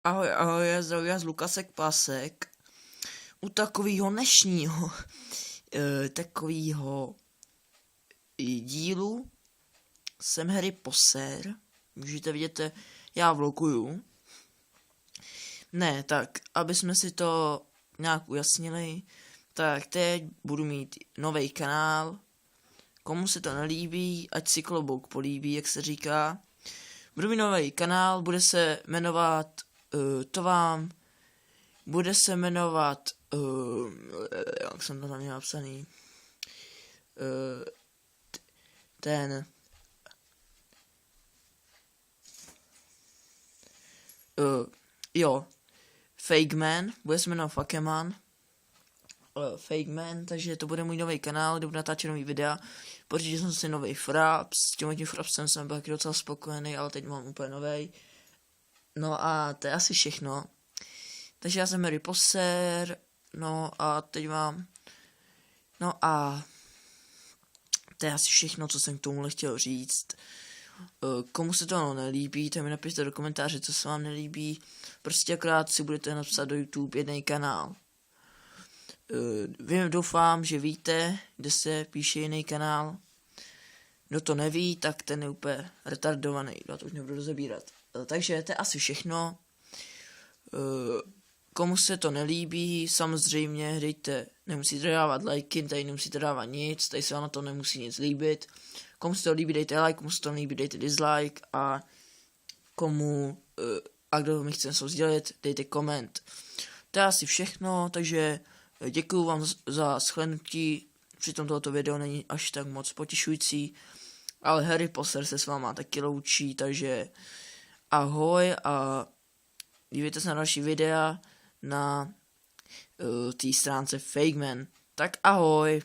Ahoj, ahoj, já zdravím vás Lukasek Pasek. U takového dnešního takového dílu jsem Harry Potter. Můžete vidět, já vloguju. Ne, tak, aby jsme si to nějak ujasnili, tak teď budu mít nový kanál. Komu se to nelíbí, ať si klobouk políbí, jak se říká. Budu mít nový kanál, bude se jmenovat bude se jmenovat, jak jsem to tam měl napsaný, Fake Man, bude se jmenovat Fakeman, Fake Man, takže to bude můj nový kanál, kde budu natáčet nový videa, protože jsem si nový fraps, s tím frapsem jsem byl taky docela spokojený, ale teď mám úplně nový. No a to je asi všechno. Takže já jsem Harry Potter, no a to je asi všechno, co jsem k tomu chtěl říct. Komu se to nelíbí, tak mi napište do komentáře, co se vám nelíbí. Prostě akorát si budete napsat do YouTube jeden kanál. Doufám, že víte, kde se píše jiný kanál. Kdo to neví, tak ten je úplně retardovaný, já to už nebudu rozebírat. Takže to je asi všechno. Komu se to nelíbí, samozřejmě dejte, nemusíte dávat lajky, tady nemusíte dávat nic, tady se vám na to nemusí nic líbit. Komu se to líbí, dejte like, komu se to nelíbí, dejte dislike a kdo mi chce něco sdělit, dejte koment. To je asi všechno, takže děkuju vám za shlédnutí, přitom tohoto video není až tak moc potěšující, ale Harry Potter se s váma taky loučí, takže ahoj a dívejte se na další videa na té stránce Fake Man. Tak ahoj.